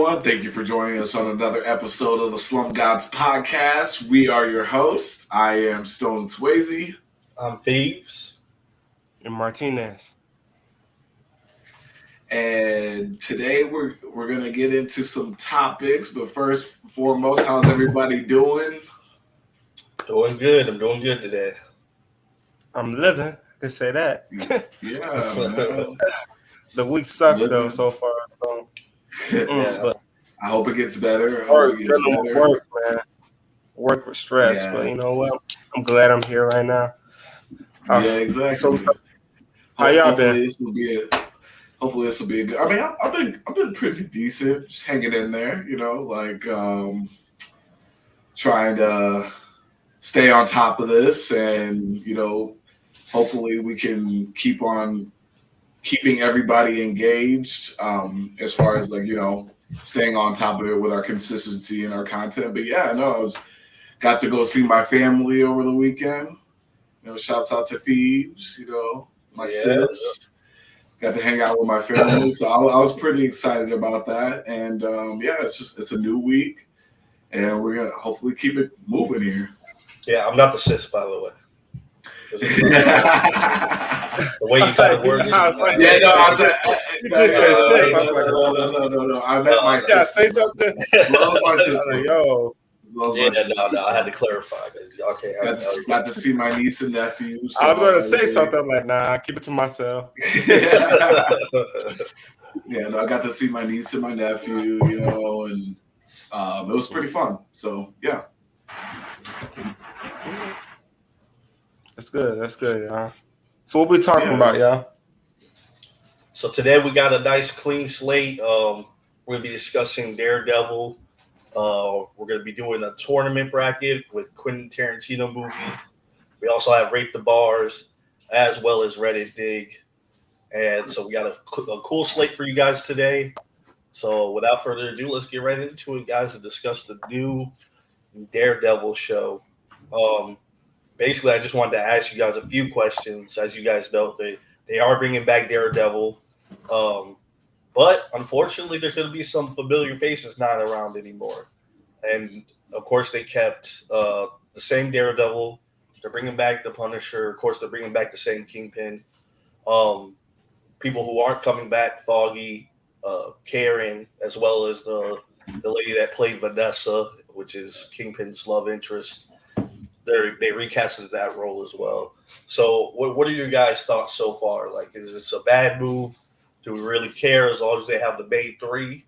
everyone. Thank you for joining us on another episode of the SLUM GODS podcast. We are your hosts. I am Stone Swayze. I'm Thieves. And Martinez. And today we're going to get into some topics. But first and foremost, how's everybody doing? Doing good. I'm doing good today. I'm living. I can say that. Yeah, man. The week sucked though so far. So, but I hope it gets better. Work, man. Work with stress, but you know what? I'm glad I'm here right now. Yeah, exactly. So how y'all been? Hopefully this will be a good. I mean, I've been pretty decent, just hanging in there. You know, like trying to stay on top of this, and you know, hopefully we can keep on keeping everybody engaged as far as like, you know, staying on top of it with our consistency and our content. But yeah, no, got to go see my family over the weekend. You know, shouts out to Thieves, you know, my sis. Got to hang out with my family. So I was pretty excited about that. And yeah, it's a new week and we're going to hopefully keep it moving here. Yeah, I'm not the sis, by the way. The way you got to word it. Yeah, no, I said, no. I meant my sister. Yeah, say something. As well as my sister. Yo. I had to clarify. Y'all can't got to see my niece and nephew. So I was going to say something. I'm like, nah, keep it to myself. Yeah, no, I got to see my niece and my nephew, you know, and it was pretty fun. So, yeah. That's good, y'all. So what we talking about, y'all? So today we got a nice clean slate. We're going to be discussing Daredevil. We're going to be doing a tournament bracket with Quentin Tarantino movies. We also have Rate the Bars as well as Reddit Dig. And so we got a cool slate for you guys today. So without further ado, let's get right into it, guys, to discuss the new Daredevil show. Basically, I just wanted to ask you guys a few questions. As you guys know, they are bringing back Daredevil. But unfortunately, there's going to be some familiar faces not around anymore. And, of course, they kept the same Daredevil. They're bringing back the Punisher. Of course, they're bringing back the same Kingpin. People who aren't coming back, Foggy, Karen, as well as the lady that played Vanessa, which is Kingpin's love interest. They recasted that role as well. So what are your guys' thoughts so far? Like, is this a bad move? Do we really care as long as they have the main three?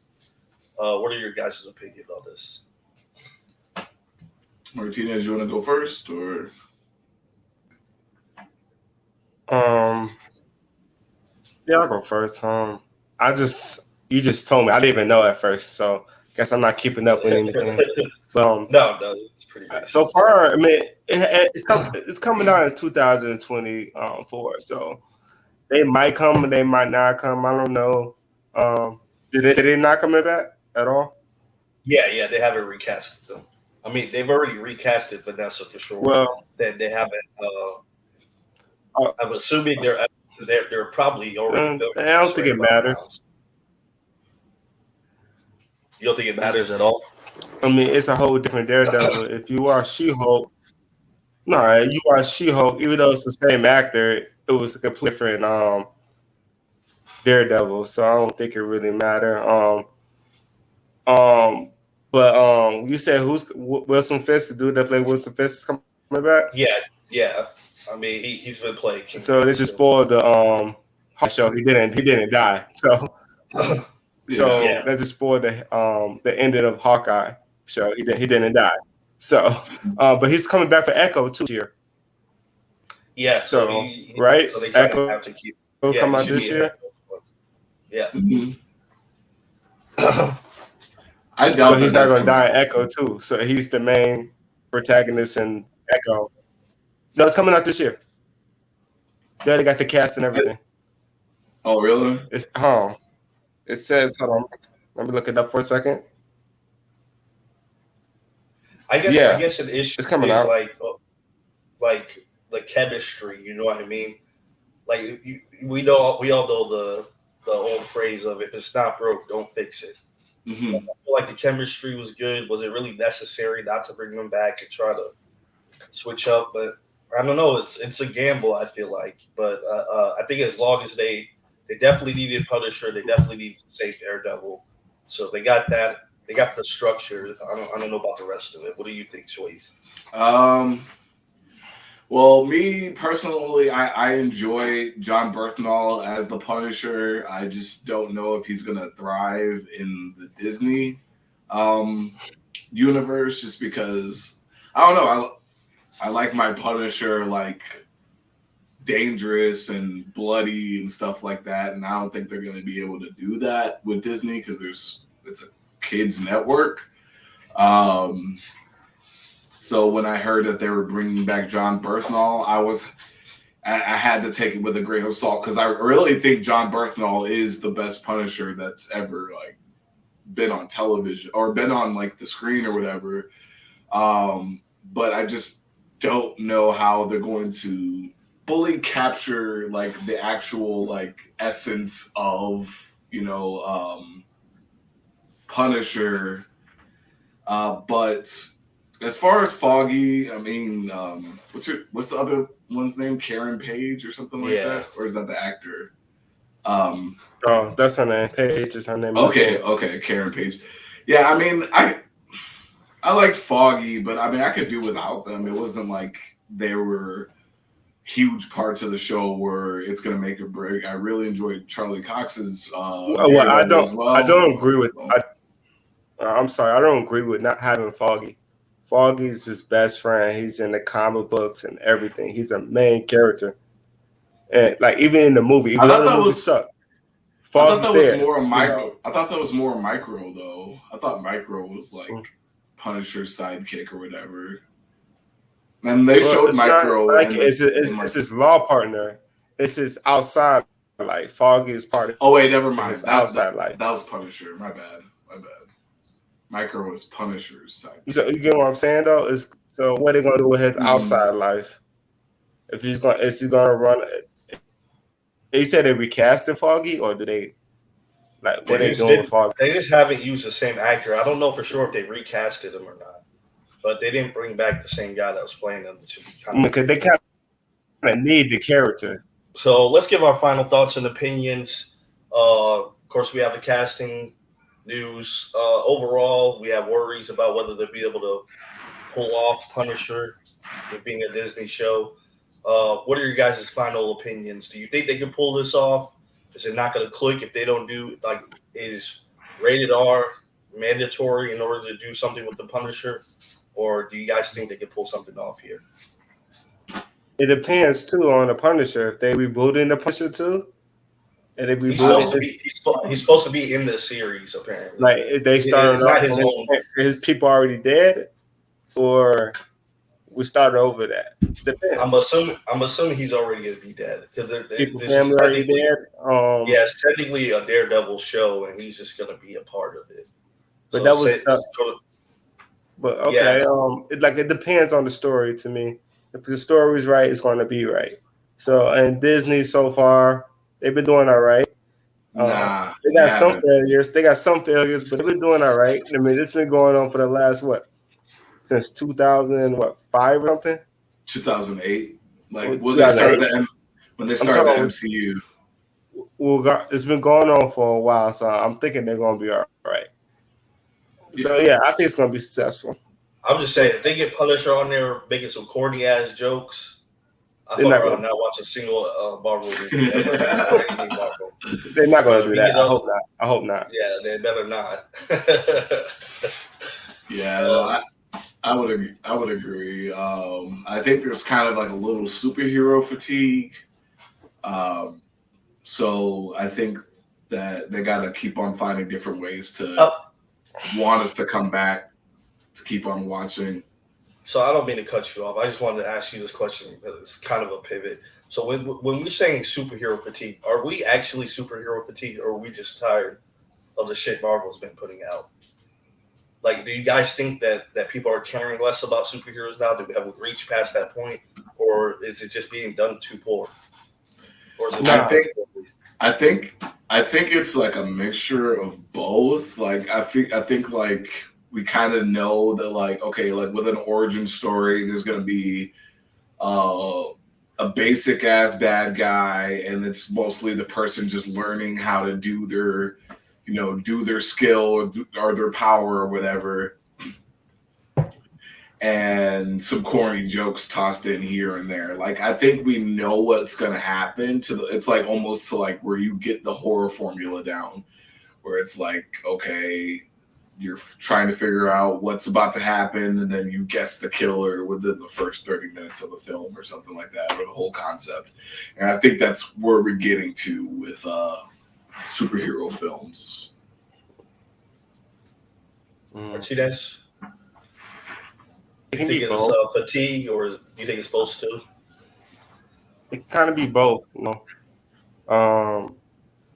What are your guys' opinion on this? Martinez, you want to go first, or? Yeah, I'll go first. You just told me. I didn't even know at first, so guess I'm not keeping up with anything. No, it's pretty good. So far, I mean, it's coming out in 2024, so they might come, they might not come. I don't know. Did they say they're not coming back at all? Yeah, they haven't recasted them. I mean, they've already recasted Vanessa for sure. Well, they haven't. I'm assuming they're probably already. I don't think it matters. You don't think it matters at all? I mean, it's a whole different Daredevil. If you are She-Hulk, you are She-Hulk, even though it's the same actor, it was a completely different Daredevil. So I don't think it really matter. But you said who's Wilson Fisk, the dude that played Wilson Fisk, is coming back? Yeah. I mean, he's been playing. So they just spoiled the show. He didn't die. So. That just spoiled the ending of Hawkeye show. He didn't die. So, but he's coming back for Echo too here. Yeah. So right, so they Echo have to keep. Come out this year. Yeah. Mm-hmm. I doubt so he's not going to die in Echo too. So he's the main protagonist in Echo. No, it's coming out this year. They already got the cast and everything. Oh, really? It says, hold on, let me look it up for a second. I guess an issue it's coming is out. like the chemistry. You know what I mean? Like we all know the old phrase of if it's not broke, don't fix it. Mm-hmm. I feel like the chemistry was good. Was it really necessary not to bring them back and try to switch up? But I don't know. It's a gamble, I feel like. But I think as long as they definitely needed Punisher, they definitely needed to save Daredevil. So they got that. They got the structure. I don't know about the rest of it. What do you think, Swayze? Well, me personally, I enjoy John Bernthal as the Punisher. I just don't know if he's gonna thrive in the Disney universe, just because I don't know. I like my Punisher like dangerous and bloody and stuff like that, and I don't think they're gonna be able to do that with Disney because it's a kids network. Um, So when I heard that they were bringing back John Bernthal, I had to take it with a grain of salt because I really think John Bernthal is the best Punisher that's ever like been on television or been on like the screen or whatever. But I just don't know how they're going to fully capture like the actual like essence of Punisher. But as far as Foggy, I mean, what's the other one's name? Karen Page or something like that, or is that the actor? Oh, that's her name. Page is her name. Okay, Karen Page. Yeah, I mean, I liked Foggy, but I mean, I could do without them. It wasn't like they were huge parts of the show where it's gonna make or break. I really enjoyed Charlie Cox's well, I don't. as well. I don't agree with. I'm sorry. I don't agree with not having Foggy. Foggy's his best friend. He's in the comic books and everything. He's a main character, and like even in the movie, even though the movie sucked, Foggy's I thought that was there. more micro. I thought that was more micro though. I thought micro was like Punisher's sidekick or whatever. And they showed micro. It's his law partner. It's his outside life. Foggy is part of. Oh wait, never mind. His outside life. That was Punisher. My bad. Micro was Punisher's sidekick. So you get what I'm saying though? So what are they gonna do with his outside life? Is he gonna run? They said they recasted Foggy, or do they like what they doing with Foggy? They just haven't used the same actor. I don't know for sure if they recasted him or not, but they didn't bring back the same guy that was playing him. Because they kind of need the character. So let's give our final thoughts and opinions. Of course, we have the casting news. Overall, we have worries about whether they'll be able to pull off Punisher with being a Disney show. What are your guys' final opinions? Do you think they can pull this off? Is it not going to click if they don't do like is rated R mandatory in order to do something with the Punisher, or do you guys think they can pull something off here? It depends too on the Punisher. If they rebooting the Punisher too, and they he's supposed to be in the series apparently. Like if they started off, his people already dead, or we started over that. Depends. I'm assuming he's already going to be dead because people family already dead. Yeah, it's technically a Daredevil show, and he's just going to be a part of it. But so that was. But okay, yeah. It depends on the story to me. If the story is right, it's going to be right. So and Disney so far they've been doing all right. They got some failures. But they've been doing all right. I mean, it's been going on for the last since 2005 or something. 2008, like when they started the MCU. Well, it's been going on for a while, so I'm thinking they're going to be all right. So yeah, I think it's going to be successful. I'm just saying, if they get Punisher on there making some corny ass jokes, I thought I'd not watch a single Marvel movie. They're not going to do that. I hope not. Yeah, they better not. Yeah, I would agree. I think there's kind of like a little superhero fatigue. So I think that they got to keep on finding different ways to want us to come back to keep on watching. So I don't mean to cut you off. I just wanted to ask you this question because it's kind of a pivot. So when we're saying superhero fatigue, are we actually superhero fatigue, or are we just tired of the shit Marvel's been putting out? Like, do you guys think that people are caring less about superheroes now? Have we reached past that point, or is it just being done too poor? Or is it I I think it's like a mixture of both. Like I think like we kind of know that like okay, like with an origin story, there's gonna be uh, a basic ass bad guy, and it's mostly the person just learning how to do their, do their skill or their power or whatever, and some corny jokes tossed in here and there. Like I think we know what's gonna happen it's like almost to like where you get the horror formula down, where it's like, okay, you're trying to figure out what's about to happen, and then you guess the killer within the first 30 minutes of the film or something like that, or the whole concept. And I think that's where we're getting to with superhero films. Martinez? It You can think be it's both. fatigue, or do you think it's supposed to? It kind of be both, you know.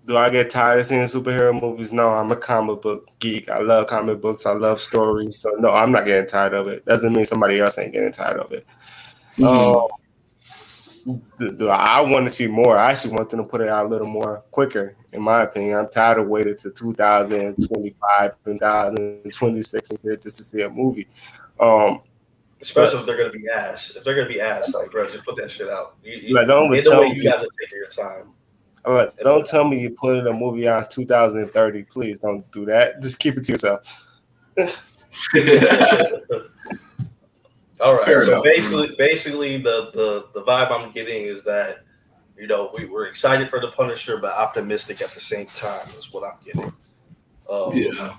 Do I get tired of seeing superhero movies? No, I'm a comic book geek. I love comic books. I love stories. So no, I'm not getting tired of it. Doesn't mean somebody else ain't getting tired of it. Do I want to see more? I actually want them to put it out a little more quicker, in my opinion. I'm tired of waiting to 2025, 2026 just to see a movie. Especially if they're going to be ass. If they're going to be ass, like, bro, just put that shit out. Like, don't either tell way, me you got to take your time. Don't tell me you put a movie out in 2030. Please don't do that. Just keep it to yourself. All right. Fair so enough. basically, the vibe I'm getting is that we're excited for the Punisher, but optimistic at the same time is what I'm getting. Yeah.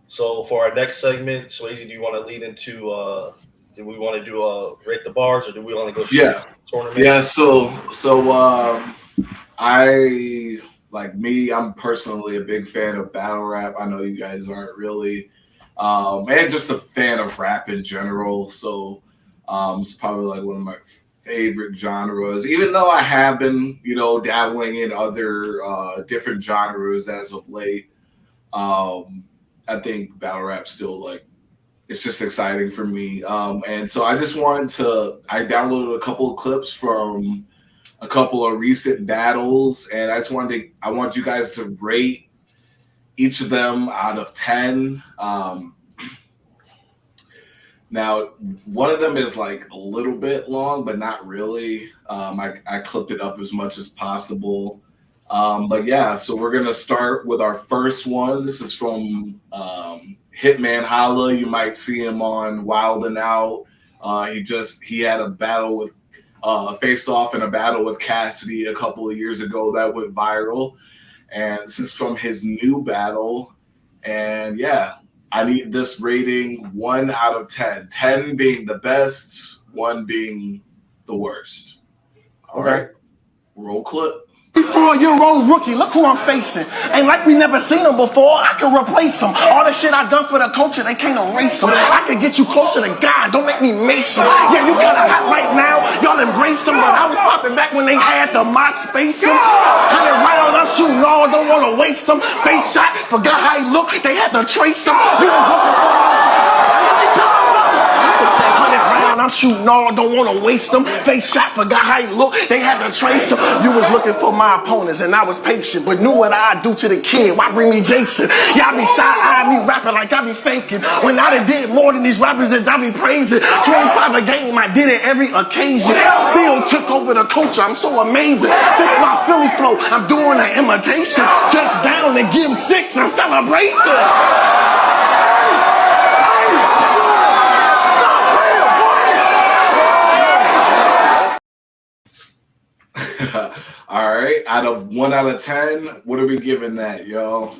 So for our next segment, Swayze, do you want to lead into? Do we want to do rate the bars, or do we want to go straight to the tournament? Yeah. So I I'm personally a big fan of battle rap. I know you guys aren't really, and just a fan of rap in general. So it's probably like one of my favorite genres. Even though I have been, dabbling in other different genres as of late, I think battle rap still it's just exciting for me. And so I downloaded a couple of clips from a couple of recent battles, and I want you guys to rate each of them out of 10. Now, one of them is like a little bit long, but not really. I clipped it up as much as possible. But yeah, so we're gonna start with our first one. This is from Hitman Holla. You might see him on Wild 'N Out. He had a battle with face off in a battle with Cassidy a couple of years ago that went viral, and this is from his new battle. And yeah, I need this rating 1 out of 10. 10 being the best, 1 being the worst. All right, roll clip. 4-year-old rookie, look who I'm facing. Ain't like we never seen him before, I can replace him. All the shit I done for the culture, they can't erase him. I can get you closer to God, don't make me mace him. Yeah, you kinda hot right now, y'all embrace him. But I was popping back when they had the MySpace him. 100 rounds, I'm shooting all, don't wanna waste them. Face shot, forgot how he looked, they had to trace him. You was looking for 100 rounds, I'm shooting all, don't wanna waste them. Face shot, forgot how he looked, they had to trace him. You was looking for my opponents and I was patient, but knew what I'd do to the kid. Why bring me Jason? Y'all be side-eyeing me rapping like I be faking, when I done did more than these rappers that I be praising. 25 a game, I did it every occasion. Still took over the culture, I'm so amazing. This is my Philly flow, I'm doing an imitation. Touchdown and give 6 and celebration. All right, out of 10, what are we giving that, yo?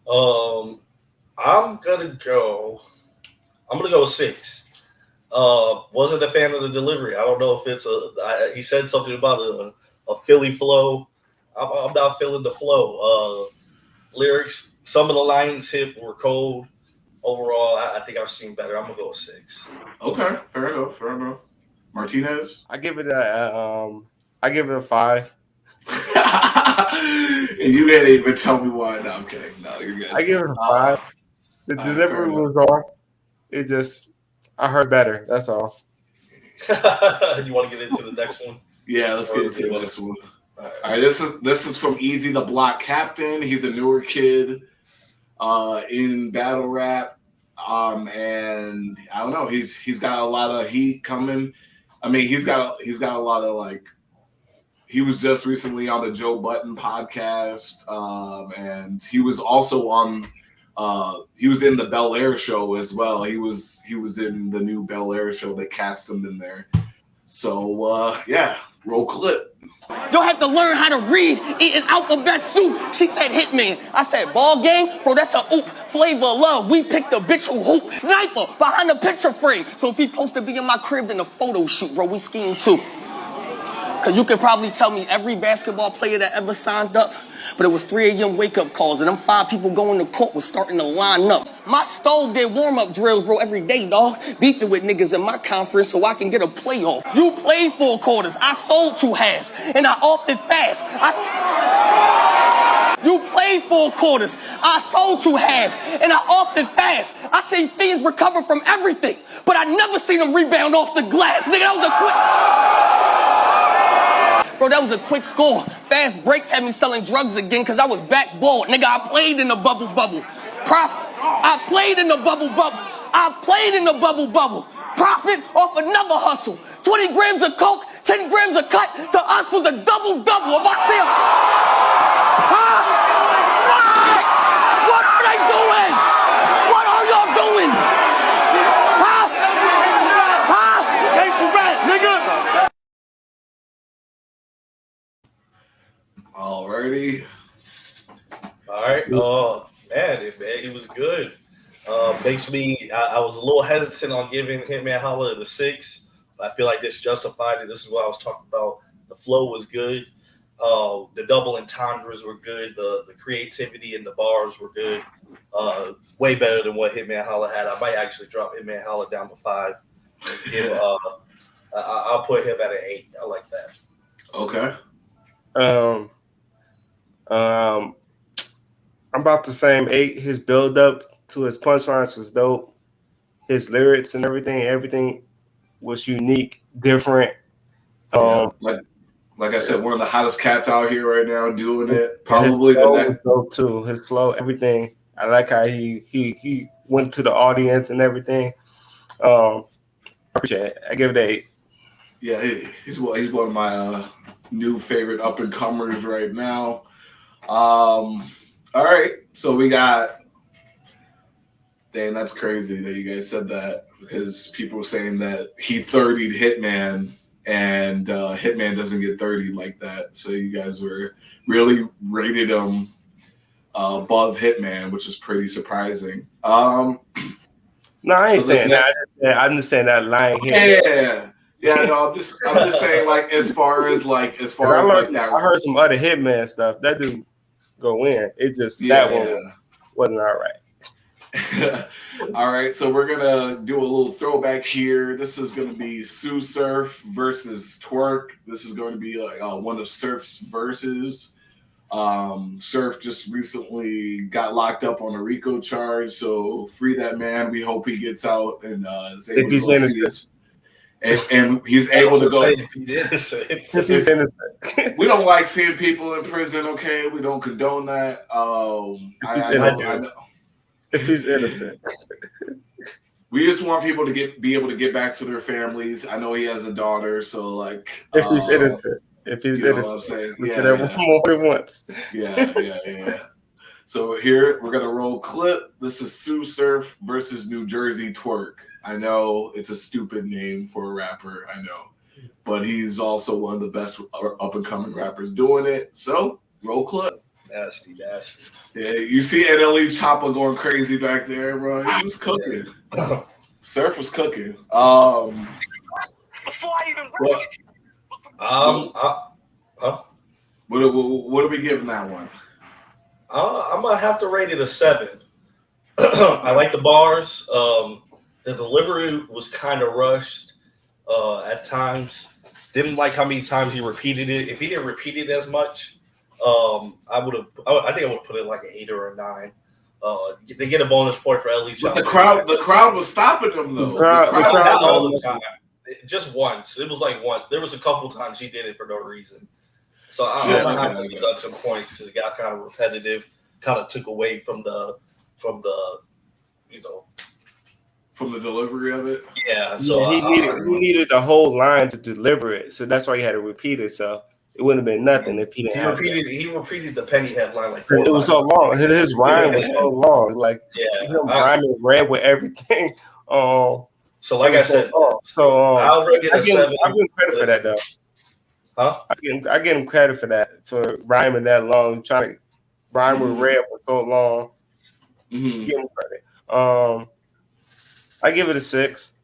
I'm gonna go 6. Wasn't a fan of the delivery. I don't know if it's he said something about a Philly flow. I'm not feeling the flow. Lyrics, some of the lines were cold. Overall, I think I've seen better. I'm gonna go with 6. Okay, fair enough. Martinez? I give it a 5. And you didn't even tell me why. No, I'm kidding. No, you're good. I give it a 5. The delivery was on. It just, I heard better. That's all. You want to get into the next one? Yeah, let's get into the next one. All right, this is from Eazy the Block Captain. He's a newer kid in battle rap. And I don't know, he's got a lot of heat coming. I mean, he's got a lot of like. He was just recently on the Joe Budden podcast, and he was also on. He was in the Bel Air show as well. He was in the new Bel Air show. They cast him in there. So yeah, roll clip. You'll have to learn how to read, eat an alphabet soup. She said Hitman. I said ball game? Bro, that's a oop. Flavor of love. We picked the bitch who hoop. Sniper behind the picture frame. So if he supposed to be in my crib in a photo shoot, bro, we scheme too. Cause you could probably tell me every basketball player that ever signed up, but it was 3 a.m. wake-up calls, and them 5 people going to court was starting to line up. My stove did warm-up drills, bro, every day, dog. Beefing with niggas in my conference so I can get a playoff. You played 4 quarters. I sold 2 halves, and I often fast. You played 4 quarters. I sold 2 halves, and I often fast. I seen fiends recover from everything, but I never seen them rebound off the glass. Nigga, that was a quick... Bro, that was a quick score. Fast breaks had me selling drugs again because I was backboard. Nigga, I played in the bubble. I played in the bubble. I played in the bubble. Profit off another hustle. 20 grams of coke, 10 grams of cut. To us was a double-double. If I see him... Huh? What are they doing? What are y'all doing? Huh? Came to rap, nigga. Alrighty. All right. Man, it was good. Makes me. I was a little hesitant on giving Hitman Holla the 6. But I feel like this justified it. This is what I was talking about. The flow was good. The double entendres were good. The creativity in the bars were good. Way better than what Hitman Holla had. I might actually drop Hitman Holla down to 5. I'll put him at an 8. I like that. Okay. I'm about the same 8. His build up to his punchlines was dope. His lyrics and everything was unique, different. Like I said, one of the hottest cats out here right now doing it. Probably the next dope too. His flow, everything. I like how he went to the audience and everything. Appreciate it. I give it an 8. Yeah, he's one of my new favorite up and comers right now. All right, so we got. Dang, that's crazy that you guys said that because people were saying that he 30'd Hitman and Hitman doesn't get 30 like that. So you guys were really rated him above Hitman, which is pretty surprising. No, I ain't saying that. I'm just saying that line here. Yeah, no, I'm just saying like as far as that. I heard some other Hitman stuff. That dude go in. It's just that one wasn't all right. All right, so we're gonna do a little throwback here. This is gonna be Tsu Surf versus Twerk. This is going to be like one of Surf's verses. Surf just recently got locked up on a RICO charge, so free that man. We hope he gets out and is able to go see us. And he's able to go. If he's innocent. We don't like seeing people in prison. Okay, we don't condone that. If he's innocent. We just want people to be able to get back to their families. I know he has a daughter, so like if he's innocent. If he's innocent. More than once. Yeah. So here we're gonna roll clip. This is Tsu Surf versus New Jersey Twerk. I know it's a stupid name for a rapper, I know. But he's also one of the best up and coming rappers doing it. So roll clip. Nasty. Yeah, you see NLE Choppa going crazy back there, bro. He was cooking. Surf was cooking. Before I even What are we giving that one? I'm gonna have to rate it a 7. I like the bars. The delivery was kind of rushed at times. Didn't like how many times he repeated it. If he didn't repeat it as much, I think I would have put it like an 8 or a 9. They get a bonus point for LE. But the crowd was stopping him though. Not all the time. Just once. It was like one. There was a couple times he did it for no reason. So I'm gonna have to deduct some points because it got kind of repetitive, kind of took away from the from Yeah, so he needed the whole line to deliver it, so that's why he had to repeat it. So it wouldn't have been nothing if he didn't. He repeated the penny headline like 4 It was so long. His rhyme was so long. Like him rhyming red with everything. So like I said, I'll rate it a 7. I give him credit for that though. Huh? I give him credit for that, for rhyming that long, trying to rhyme with red for so long. Give him credit. I give it a 6.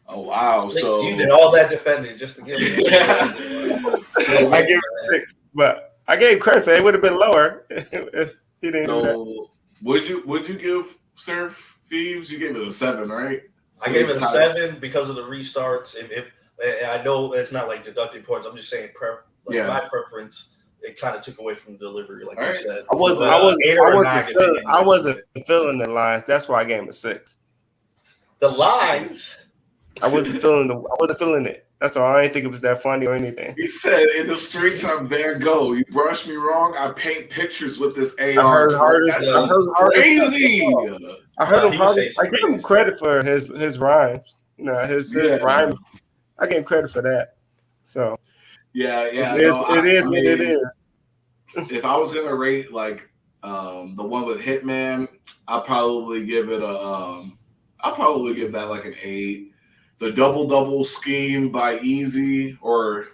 Oh wow! So you did all that defending just to give it. So I give it a 6, but I gave credit for it. It would have been lower if he didn't. So would you give Surf Thieves? You gave it a 7, right? So I gave it a 7 because of the restarts. If I know it's not like deducting points. I'm just saying, my preference. It kind of took away from the delivery, like you said. I wasn't feeling the lines. That's why I gave him a 6. The lines. I wasn't feeling it. That's all. I didn't think it was that funny or anything. He said, "In the streets, I'm Van Gogh. You brush me wrong, I paint pictures with this AR." I heard crazy. I heard him hardest. I give him credit for his rhymes. You know, his rhyme. I give him credit for that. So it is what it is. If I was gonna rate like the one with Hitman, I'll probably give it I'll probably give that like an 8. The double scheme by Eazy, or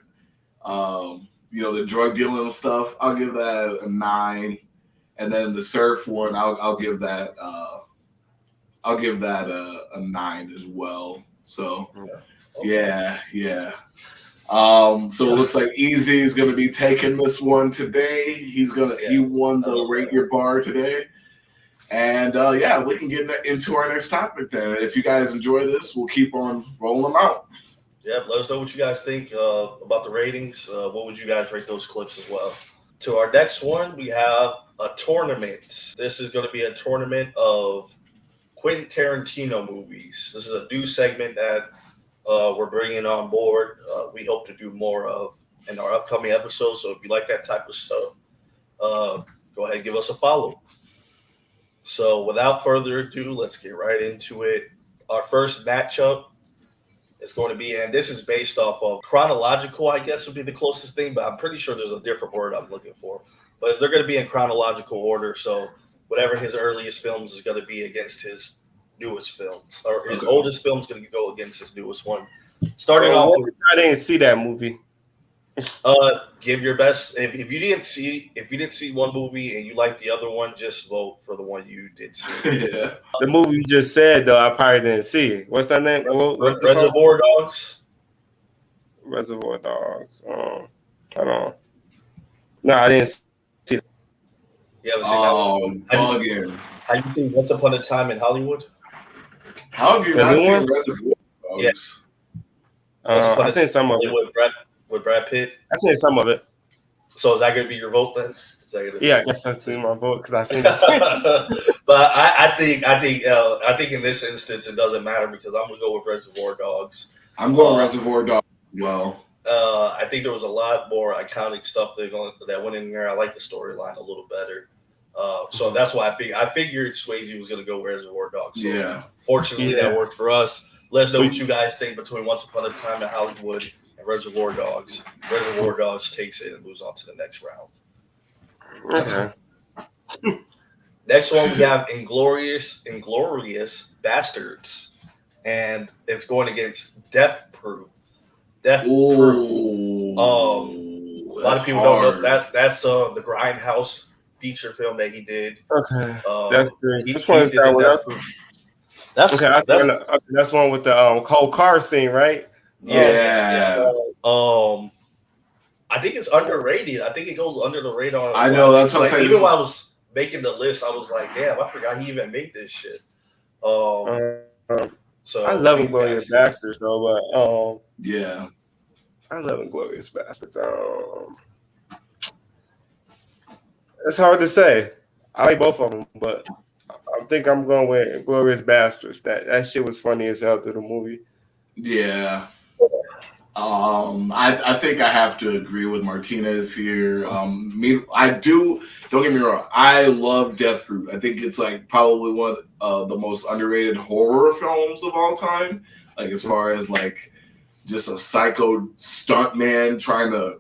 the drug dealing stuff, I'll give that a 9. And then the surf one, I'll give that a 9 as well. So yeah. So it looks like Eazy is gonna be taking this one today. He won the Rate Your Bar today. And we can get into our next topic then. If you guys enjoy this, we'll keep on rolling them out. Yeah, let us know what you guys think about the ratings. What would you guys rate those clips as well? To our next one, we have a tournament. This is going to be a tournament of Quentin Tarantino movies. This is a new segment that we're bringing on board. We hope to do more of in our upcoming episodes. So if you like that type of stuff, go ahead and give us a follow. So without further ado, let's get right into it. Our first matchup is going to be, and this is based off of chronological, I guess would be the closest thing, but I'm pretty sure there's a different word I'm looking for. But they're going to be in chronological order. So whatever his earliest films is going to be against his newest films, or his oldest film is going to go against his newest one. Starting off with, I didn't see that movie. Give your best. If you didn't see one movie and you like the other one, just vote for the one you did see. Yeah. The movie you just said though, I probably didn't see it. What's that name? What's Reservoir Dogs. Reservoir Dogs. I don't. No, I didn't see it. You haven't seen that one? Bugging. Have you seen Once Upon a Time in Hollywood? How have you not seen Reservoir Dogs? Yes. I seen some of it. With Brad Pitt. I seen some of it. So is that going to be your vote then? I guess I seen my vote because I seen it. But I think in this instance it doesn't matter because I'm going to go with Reservoir Dogs. I'm going Reservoir Dogs as well. I think there was a lot more iconic stuff that went in there. I like the storyline a little better. So that's why I figured Swayze was going to go Reservoir Dogs. So fortunately, that worked for us. Let us know what you guys think between Once Upon a Time in Hollywood and Reservoir Dogs. Reservoir Dogs takes it and moves on to the next round. Okay. Next one, we have Inglorious Bastards. And it's going against Death Proof. A lot of people don't know that's the Grindhouse feature film that he did. Okay, that's great. Which one is that one? That's one with the whole car scene, right? Yeah. I think it's underrated. I think it goes under the radar. I know, that's what I'm saying. Even while I was making the list, I was like, damn, I forgot he even made this shit. So I love Inglourious Bastards though, but yeah. I love Inglourious Bastards. It's hard to say. I like both of them, but I think I'm going with Inglourious Bastards. That shit was funny as hell through the movie. Yeah. I think I have to agree with Martinez here. I do. Don't get me wrong. I love Death Proof. I think it's like probably one of the most underrated horror films of all time. Like as far as like just a psycho stuntman trying to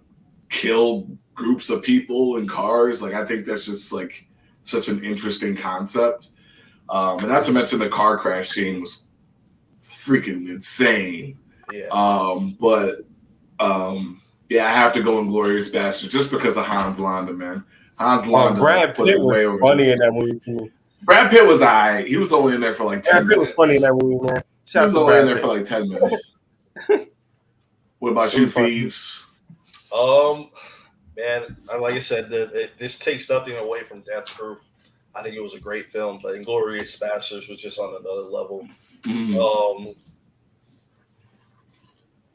kill groups of people in cars. Like I think that's just like such an interesting concept. And not to mention the car crash scene was freaking insane. Yeah. Yeah, I have to go Inglorious Bastards just because of Hans Landa, man. Hans Landa. Brad Pitt was funny in that movie too. Brad Pitt was he was only in there for like 10 minutes. Brad Pitt was funny in that movie, man. He was only in there for like 10 minutes. What about you, Thieves? Man, like I said, this takes nothing away from Death Proof. I think it was a great film, but Inglourious Basterds was just on another level.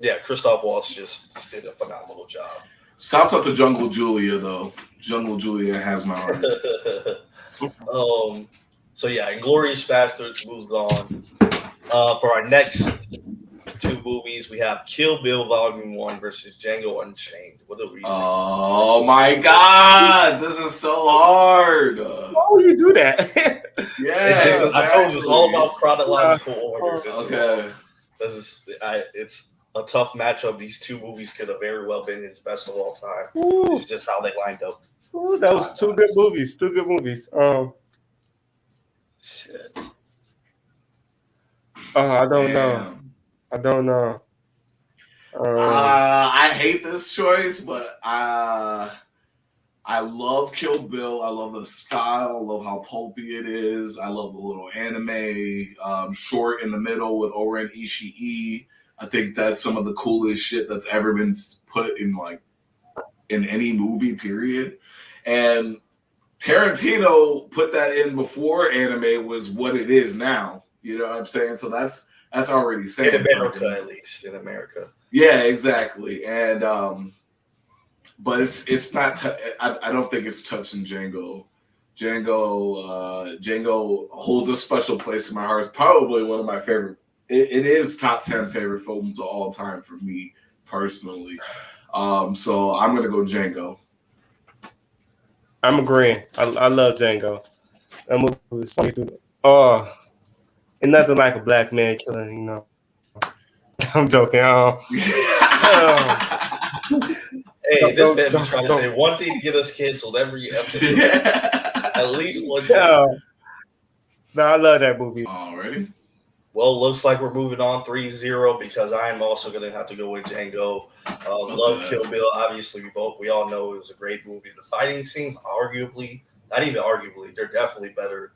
Yeah, Christoph Waltz just did a phenomenal job. Shouts out to Jungle Julia, though. Jungle Julia has my heart. So yeah, Inglourious Basterds moves on. For our next two movies, we have Kill Bill Volume 1 versus Django Unchained. What are we? Oh my God, this is so hard. Why would you do that? Yeah, I told you it's all about chronological order. Okay, it's a tough matchup. These two movies could have very well been his best of all time. It's just how they lined up. Ooh, that was two good movies. Shit. I don't know. I hate this choice, but I love Kill Bill. I love the style. I love how pulpy it is. I love the little anime short in the middle with Oren Ishii. I think that's some of the coolest shit that's ever been put in any movie, period. And Tarantino put that in before anime was what it is now. You know what I'm saying? So that's already saying in America, something. at least in America. Yeah, exactly. And but it's not. I don't think it's touching Django. Django holds a special place in my heart. It's probably one of my favorite. It is top 10 favorite films of all time for me personally. So I'm gonna go Django. I'm agreeing. I love Django. That movie was funny too. And nothing like a black man killing, you know. I'm joking. Hey, this man been trying to say one thing to get us canceled every episode. At least one thing. No, I love that movie. Already? Well, looks like we're moving on 3-0 because I'm also going to have to go with Django. Love Kill Bill. Obviously, we all know it was a great movie. The fighting scenes, arguably, not even arguably, they're definitely better.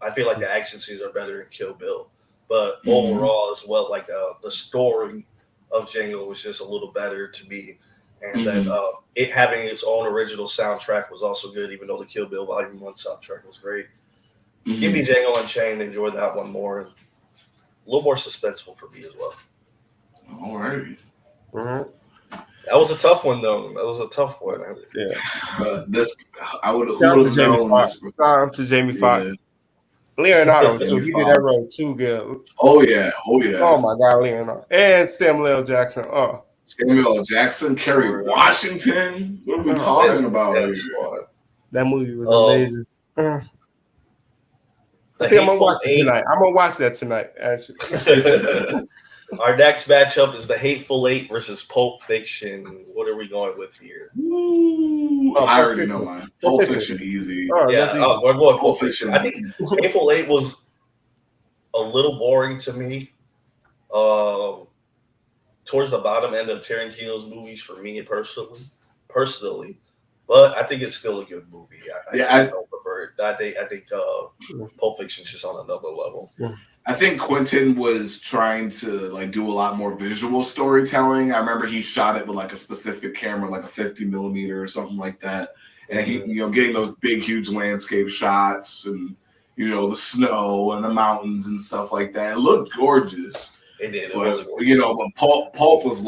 I feel like the action scenes are better in Kill Bill. But overall, as well, like the story of Django was just a little better to me. And then it having its own original soundtrack was also good, even though the Kill Bill Volume 1 soundtrack was great. Give me Django Unchained. Enjoy that one more. A little more suspenseful for me as well. All right. That was a tough one, though. That was a tough one. Yeah. I would have known. Shout to Jamie Foxx. Yeah. Leonardo too. He did that role too good. Oh yeah. Oh my God, Leonardo and Samuel L. Jackson. Samuel L. Jackson, Kerry Washington. What are we talking about here? That movie was amazing. I think I'm gonna watch it tonight. I'm gonna watch that tonight, actually. Our next matchup is The Hateful Eight versus Pulp Fiction. What are we going with here? I already know mine. Pulp Fiction, easy. We're going Pulp Fiction. I think Hateful Eight was a little boring to me. Towards the bottom end of Tarantino's movies for me personally. But I think it's still a good movie. I still prefer it. I think Pulp Fiction's just on another level. Yeah. I think Quentin was trying to do a lot more visual storytelling. I remember he shot it with a specific camera, like a 50 millimeter or something like that. And he, getting those big, huge landscape shots and, the snow and the mountains and stuff like that. It looked gorgeous. It did. But Pulp was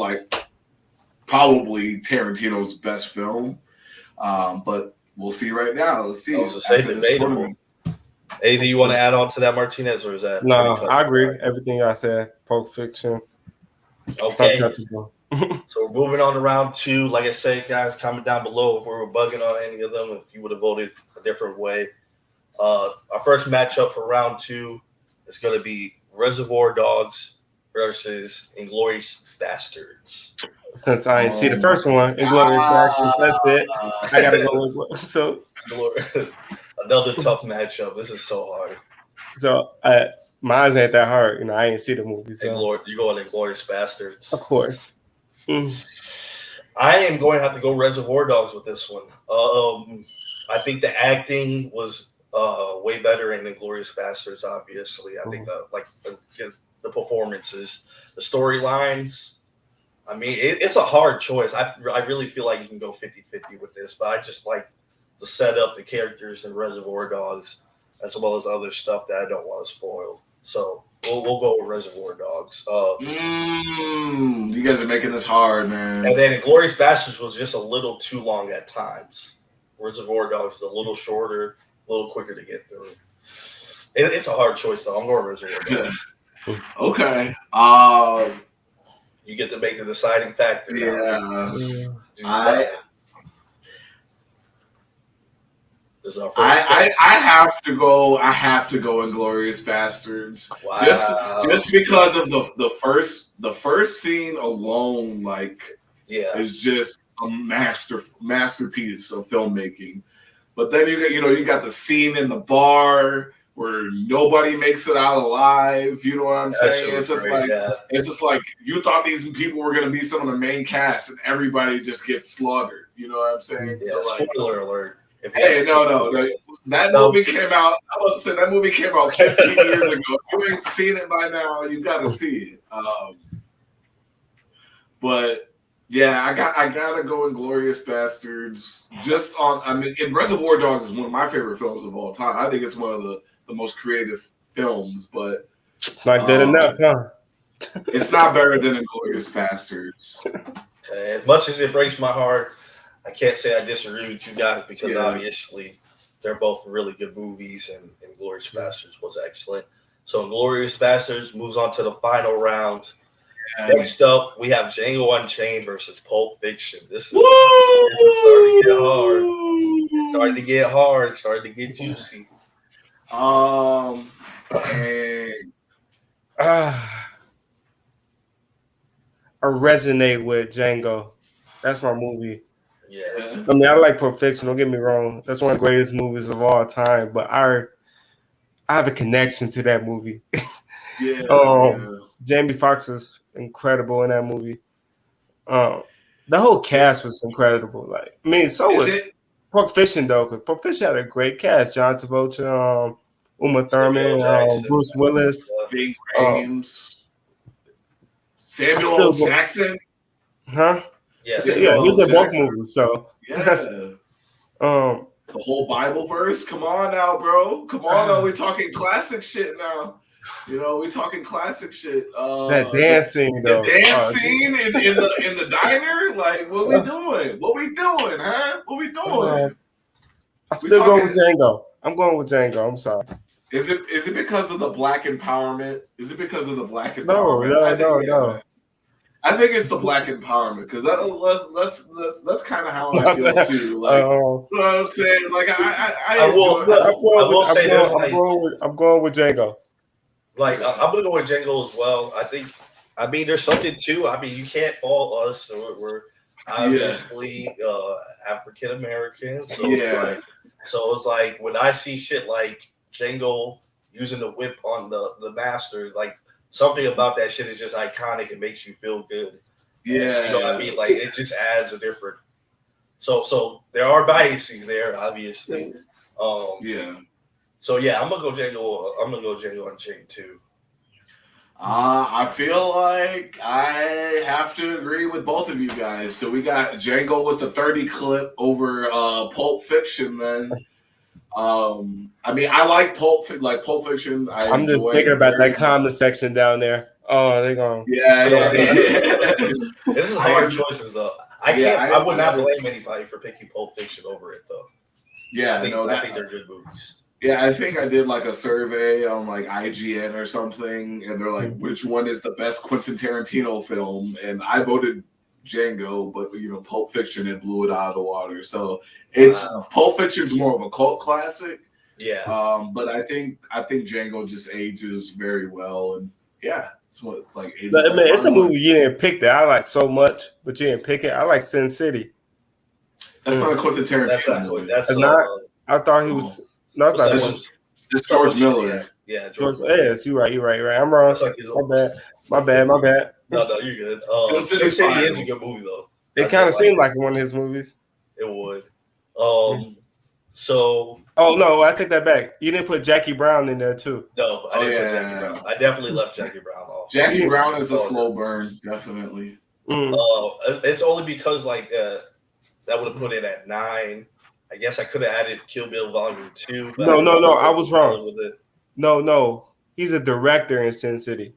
probably Tarantino's best film. But we'll see right now. Let's see. Anything you want to add on to that, Martinez, or is that? No, I agree. Everything I said. Pulp Fiction. It's Okay. untouchable. So we're moving on to round 2. Like I said, guys, comment down below if we were bugging on any of them, if you would have voted a different way. Our first matchup for round 2 is going to be Reservoir Dogs versus Inglourious Bastards. Since I didn't see the first one, Inglourious Basterds, that's it. I gotta go with so. Another tough matchup. This is so hard. So mine ain't that hard. You know, I didn't see the movie. So You going Inglourious Bastards? Of course. I am going to have to go Reservoir Dogs with this one. I think the acting was way better in Inglourious Bastards. Obviously, I think the performances, the storylines. I mean, it's a hard choice. I really feel like you can go 50-50 with this, but I just like to set up the characters in Reservoir Dogs as well as other stuff that I don't want to spoil. So we'll go with Reservoir Dogs. You guys are making this hard, man. And then Inglourious Bastards was just a little too long at times. Reservoir Dogs is a little shorter, a little quicker to get through. It's a hard choice, though. I'm going Reservoir Dogs. Okay. You get to make the deciding factor. Yeah. I have to go. I have to go Inglourious Bastards. Wow. Just because of the first scene alone, is just a masterpiece of filmmaking. But then you got the scene in the bar where nobody makes it out alive. You know what I'm saying? It's just like you thought these people were going to be some of the main cast, and everybody just gets slaughtered. You know what I'm saying? Yeah, so spoiler alert. Hey, no. That movie came out. I was to say that movie came out 15 years ago. If you ain't seen it by now, you got to see it. But yeah, I gotta go Inglourious Bastards. And Reservoir Dogs is one of my favorite films of all time. I think it's one of the most creative films, but not good enough, huh? It's not better than Inglourious Bastards. As much as it breaks my heart, I can't say I disagree with you guys because obviously they're both really good movies, and Inglourious Bastards was excellent. So Inglourious Bastards moves on to the final round. Next up, we have Django Unchained versus Pulp Fiction. This is starting to get hard. It's starting to get hard. Starting to get juicy. I resonate with Django. That's my movie. Yeah. I mean, I like Pulp Fiction. Don't get me wrong. That's one of the greatest movies of all time. But I have a connection to that movie. Jamie Foxx was incredible in that movie. The whole cast was incredible. Like, I mean, so was Pulp Fiction though, because Pulp Fiction had a great cast: John Travolta, Uma Thurman, Bruce Willis, Big James, Samuel L. Jackson. Huh? Yeah, he was in both movies. So the whole Bible verse. Come on now, bro. Come on now. We're talking classic shit now. You know, we talking classic shit. That dance scene, though. The dance scene in the diner. Like, what we doing? What we doing, huh? What we doing? I'm still going with Django. I'm going with Django. I'm sorry. Is it because of the black empowerment? Is it because of the black empowerment? No. I think it's the black empowerment because that's kind of how I feel too. Like, you know what I'm saying? Like, I'm going with Django. Like, I'm gonna go with Django as well. I mean, there's something too. I mean, you can't fault us. So we're obviously African American. So it's like when I see shit like Django using the whip on the master, like something about that shit is just iconic. It makes you feel good. Yeah, you know what I mean. Like it just adds a different. So there are biases there, obviously. So I'm gonna go Django. I'm gonna go Django Unchained too. I feel like I have to agree with both of you guys. So we got Django with the 30 clip over Pulp Fiction. Then, I mean, I like Pulp Fiction. I'm just thinking about that comment section down there. Oh, they're going. Yeah. This is hard choices though. I would not blame anybody for picking Pulp Fiction over it though. Yeah, I think they're good movies. Yeah, I think I did like a survey on like IGN or something, and they're like, which one is the best Quentin Tarantino film? And I voted Django, but Pulp Fiction, it blew it out of the water. So it's Pulp Fiction's more of a cult classic. Yeah. But I think Django just ages very well, and yeah, it's like ages. Man, it's a movie you didn't pick that I like so much, but you didn't pick it. I like Sin City. That's not a Quentin Tarantino movie. That's not. I thought he was. No, it's not. It's George Miller. Yeah, George. Yes, you're right. I'm wrong. My bad. No, you're good. Sin City is a good movie though. It kind of seemed like one of his movies. It would. So. Oh no, I take that back. You didn't put Jackie Brown in there too. No, I didn't put Jackie Brown. I definitely left Jackie Brown off. Jackie Brown is a slow burn, definitely. It's only because like that would have put it at 9. I guess I could have added Kill Bill Volume 2. No, I was wrong. With it. No, he's a director in Sin City.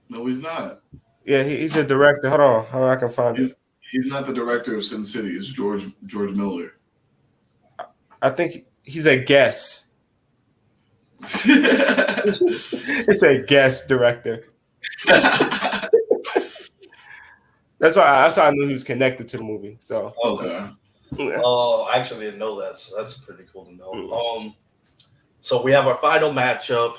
No, he's not. Yeah, he's a director. Hold on, I can find it. He's not the director of Sin City. It's George Miller. I think he's a guest. It's a guest director. That's why I knew he was connected to the movie. So okay. I actually didn't know that. So that's pretty cool to know. So we have our final matchup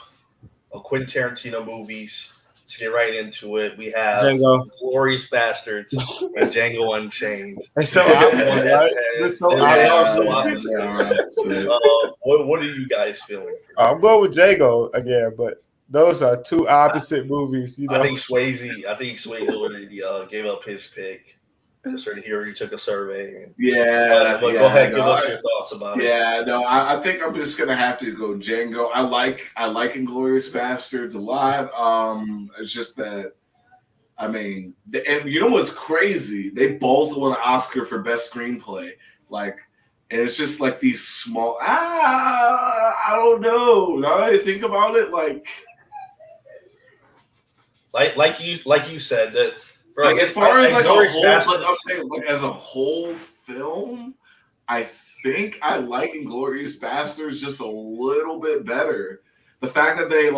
of Quentin Tarantino movies. Let's get right into it. We have Django. Glorious Bastards and Django Unchained. It's so obvious, right? It's so obvious. What are you guys feeling? I'm going with Django again, but those are two opposite movies. You know? I think Swayze already gave up his pick. He already took a survey. Go ahead, give us your thoughts about it. Yeah, no, I think I'm just gonna have to go Django. I like Inglourious Bastards a lot. It's just that, I mean, and you know what's crazy? They both won an Oscar for best screenplay. Like, and it's just like these small. I don't know. Now that I think about it, like you said that. Bro, like as far as like a whole, but I'm saying like as a whole film, I think I like Inglourious Bastards just a little bit better. The fact that they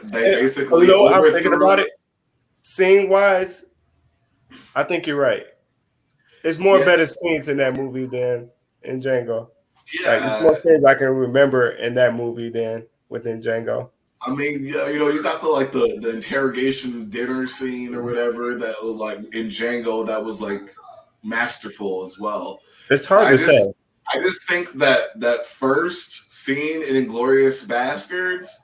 basically. I'm thinking about it. Scene wise, I think you're right. It's more better scenes in that movie than in Django. Yeah, like, there's more scenes I can remember in that movie than within Django. I mean, you got the interrogation dinner scene or whatever that was like in Django that was like masterful as well. It's hard to say. I just think that first scene in Inglourious Bastards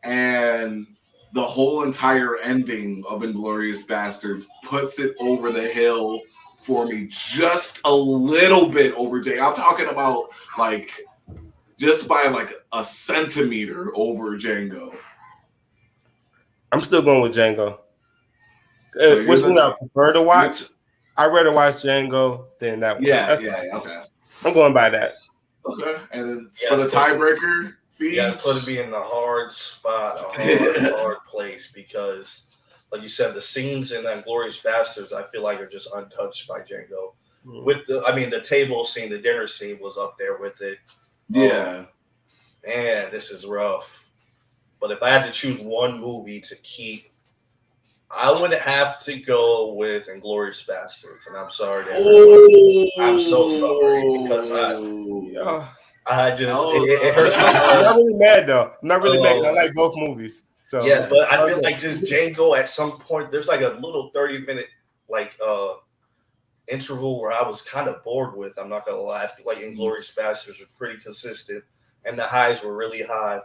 and the whole entire ending of Inglourious Bastards puts it over the hill for me, just a little bit over Django. I'm talking about like just by like a centimeter over Django. I'm still going with Django. Which one I prefer to watch? I'd rather watch Django than that one. Yeah, okay. I'm going by that. Okay, and then for the tiebreaker, yeah, put me in the hard spot, a hard place, because like you said, the scenes in Inglourious Bastards, I feel like are just untouched by Django. With the table scene, the dinner scene was up there with it. Yeah. Man, this is rough. But if I had to choose one movie to keep, I would have to go with Inglourious Bastards. And I'm sorry. I'm so sorry because I just it hurts my heart. I'm not really mad though. I'm not really mad. I like both movies. So yeah, but I feel like just Django at some point, there's like a little 30-minute interval where I was kind of bored with. I'm not gonna lie. I feel like Inglourious Bastards was pretty consistent and the highs were really high.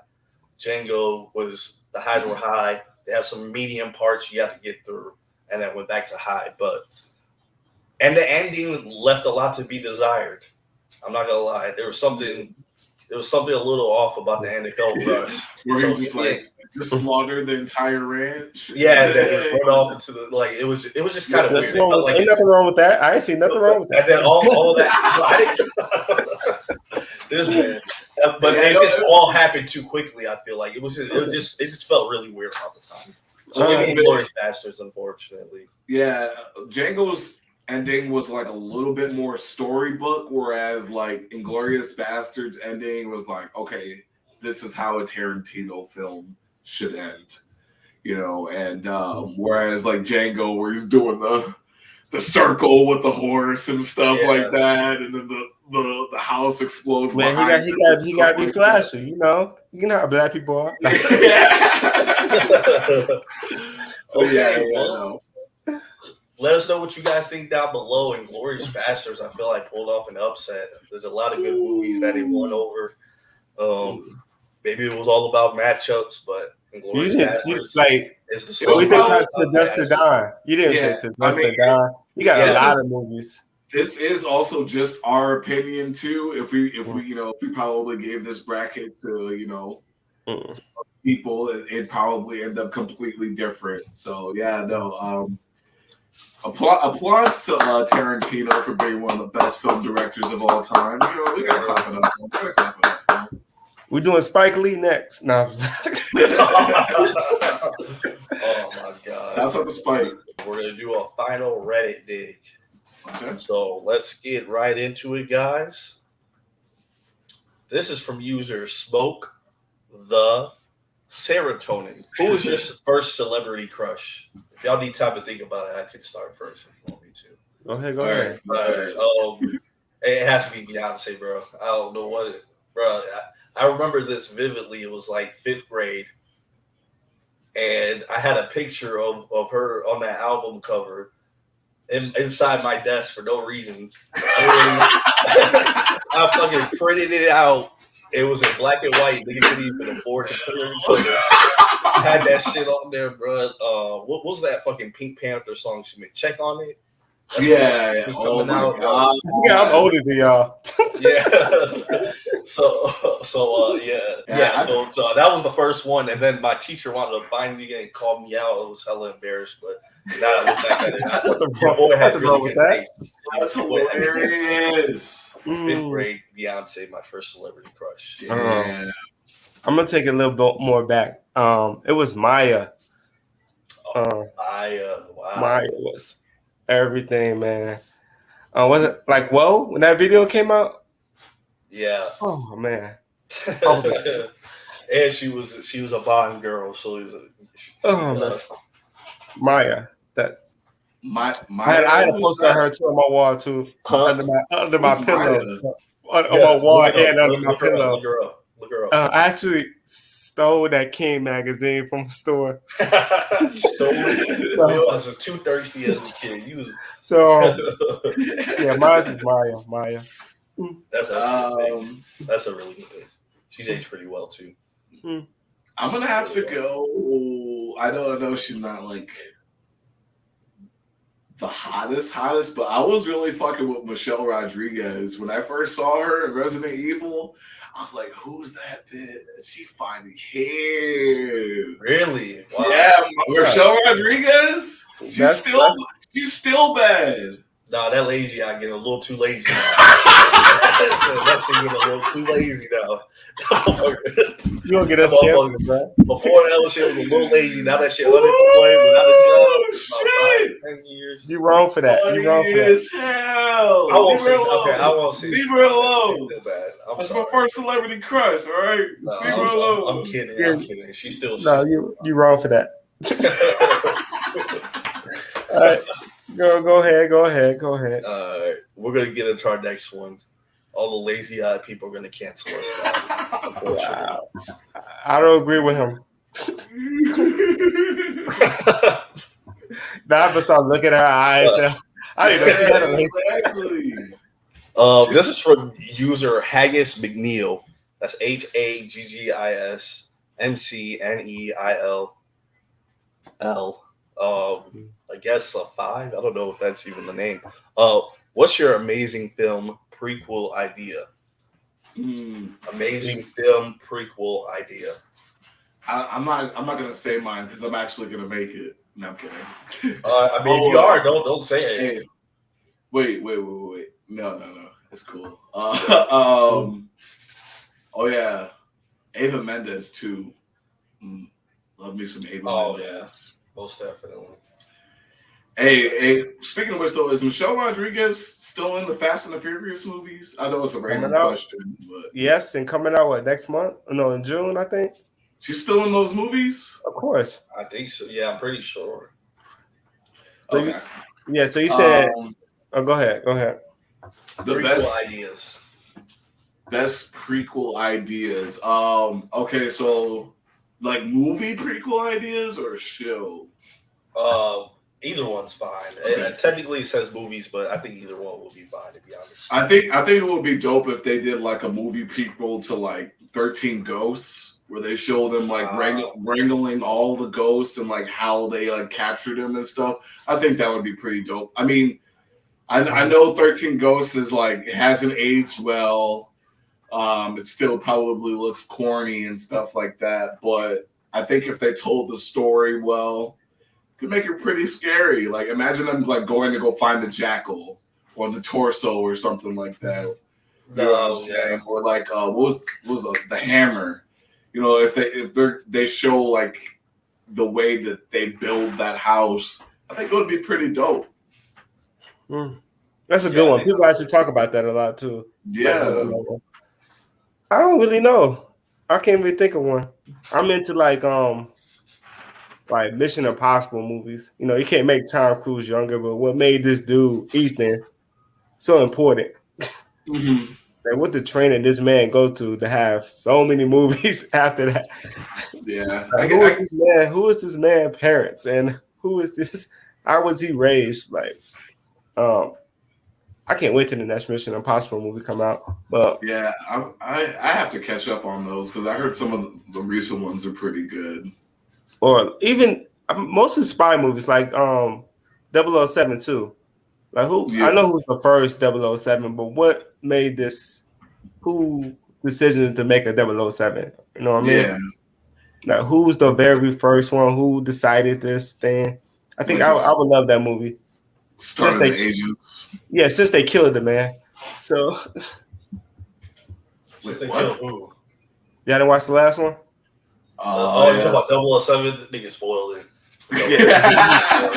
Django the highs were high. They have some medium parts you have to get through, and then went back to high. And the ending left a lot to be desired. I'm not gonna lie. There was something a little off about the end. It felt rushed. Where he just slaughtered the entire ranch. Yeah, then it went off into the it was just kind of weird. It felt like ain't nothing wrong with that. I ain't seen nothing wrong with that. And then all that. This man. But it just all happened too quickly. I feel like it just felt really weird all the time. So maybe Inglourious Bastards, unfortunately. Yeah, Django's ending was like a little bit more storybook, whereas like Inglourious Bastards ending was like, okay, this is how a Tarantino film should end, you know. And whereas like Django, where he's doing the circle with the horse and stuff like that, and then the house explodes. Man, he got to be flashy, you know. You know how black people are. So well, let us know what you guys think down below. Inglourious Bastards, I feel like pulled off an upset. There's a lot of good movies that they won over. Maybe it was all about matchups, but Inglourious Bastards is the song. We didn't have To Dust to Die. You didn't say To Dust to Die. You got a lot of movies. This is also just our opinion too. If we probably gave this bracket to people, it'd probably end up completely different. So applause to Tarantino for being one of the best film directors of all time. You know, we gotta clap it up. For him. We're doing Spike Lee next. No. Oh my god! Shouts out to Spike. We're gonna do a final Reddit dig. Okay. So let's get right into it, guys. This is from user Smoke the Serotonin. Who was your first celebrity crush? If y'all need time to think about it, I can start first if you want me to. Go ahead. All right. It has to be Beyonce, bro. I don't know what it, bro. I remember this vividly. It was like 5th grade, and I had a picture of her on that album cover inside my desk for no reason. I fucking printed it out. It was in black and white. Nigga couldn't even afford to put it. I had that shit on there, bro. What was that fucking Pink Panther song she made? Check on it. Yeah. Oh my god. I'm older than y'all. Yeah. So that was the first one, and then my teacher wanted to find me and call me out. I was hella embarrassed, but now I look back at it, your boy had really good taste. That's hilarious. 5th grade, Beyonce, my first celebrity crush. Yeah. I'm gonna take it a little bit more back. It was Maya. Maya, wow. Maya was everything, man. Was it like whoa when that video came out? Yeah. Oh man. And she was a Bond girl, so man. Maya. That's Maya. I had a poster of her too on my wall too, under my pillow, on my wall and under my pillow. Look her up. I actually stole that King magazine from the store. You stole it? I was just too thirsty as a kid. Mine is Maya. That's a really good thing. She's aged pretty well too. I'm gonna have to go. I know she's not like the hottest, but I was really fucking with Michelle Rodriguez when I first saw her in Resident Evil. I was like, "Who's that bitch? She fine as hell." Really? Wow. Yeah, Michelle Rodriguez. She's still bad. Nah, that lazy eye getting a little too lazy now. That shit getting a little too lazy now. You gonna get us canceled, bro? Before that shit was a little lazy. Now that shit unemployed without a job. About 5-10 years. You wrong for that. You wrong for that. As hell. I won't say. Leave her alone. Still bad. That's my first celebrity crush. All right. No, leave her alone. I'm kidding. She's still. No, you wrong for that. All right. Go ahead. All right, we're gonna get into our next one. All the lazy-eyed people are gonna cancel us now, unfortunately. Wow. I don't agree with him. Now I have to start looking at her eyes. Now. I didn't know she had a lazy. Exactly. This is from user Haggis McNeil. That's HAGGIS MCNEILL. I guess a 5. I don't know if that's even the name. What's your amazing film prequel idea? Amazing film prequel idea. I'm not gonna say mine because I'm actually gonna make it. No, I'm kidding. I mean, if you are, don't say it. Hey, wait. No. It's cool. Oh yeah, Ava Mendes too. Love me some Ava Mendes. Most definitely. Hey, speaking of which, though, is Michelle Rodriguez still in the Fast and the Furious movies? I know it's a random question, but yes, and coming out next month? No, in June, I think. She's still in those movies? Of course. I think so. Yeah, I'm pretty sure. So okay. So you said, go ahead. The best prequel ideas. Okay, so like movie prequel ideas or show? Either one's fine. Okay. Technically, it says movies, but I think either one will be fine. To be honest, I think it would be dope if they did like a movie prequel to like 13 Ghosts, where they show them like wrangling all the ghosts and like how they like captured them and stuff. I think that would be pretty dope. I mean, I know 13 Ghosts is like it hasn't aged well. It still probably looks corny and stuff like that, but I think if they told the story well, could make it pretty scary. Like imagine them like going to go find the jackal or the torso or something like that. You know what I'm saying? Or like what was the hammer? You know, if they show like the way that they build that house, I think it would be pretty dope. That's a good one. People actually talk about that a lot too. Yeah. I don't really know. I can't really think of one. I'm into like Mission Impossible movies. You know, you can't make Tom Cruise younger, but what made this dude Ethan so important? Mm-hmm. Like, what the training this man go to have so many movies after that? Yeah. Like, who is this man? Who is this man? Parents and who is this? How was he raised? Like, I can't wait till the next Mission Impossible movie come out. But yeah, I have to catch up on those because I heard some of the recent ones are pretty good. Or even most of the spy movies, like 007 too. Like I know who's the first 007, but what made this? Who decision to make a 007? You know what I mean? Yeah. Like who's the very first one? Who decided this thing? I think I would love that movie. Starting the agents. Yeah, since they killed the man. So since they killed who? Y'all didn't watch the last one? You talking about 007? Nigga spoiled it. Yeah,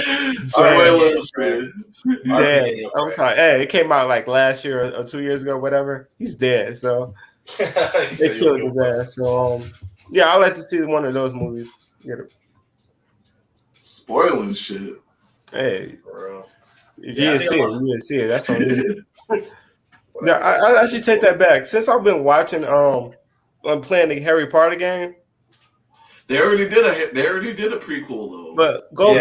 I'm sorry. Hey, it came out like last year or 2 years ago, whatever. He's dead, so they killed his ass. So yeah, I like to see one of those movies. Spoiling shit. Hey, if you didn't see it, you didn't see it. That's on you. Yeah, I actually take that back. Since I've been watching, I'm playing the Harry Potter game. They already did a prequel though. But go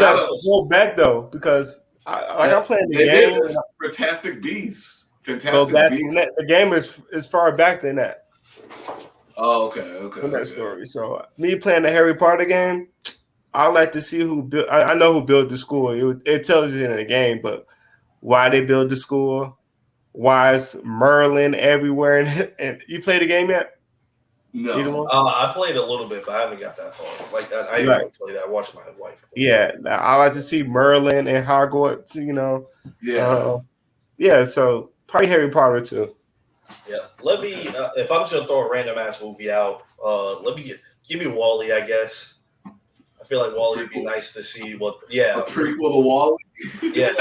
back though, because I'm playing the game. Did Fantastic Beasts. Beasts. The game is far back than that. Oh, okay. In that story. So me playing the Harry Potter game, I like to see who built. I know who built the school. It tells you in the game, but why they build the school? Why is Merlin everywhere? And you play the game yet? No, I played a little bit, but I haven't got that far. Like I didn't play that. I watched my wife. Yeah, I like to see Merlin and Hogwarts. You know. Yeah. So probably Harry Potter too. Yeah. Let me. If I'm just gonna throw a random ass movie out, give me Wall-E. I guess. I feel like Wall-E would be nice to see. What? Yeah. A prequel to Wall-E. Yeah.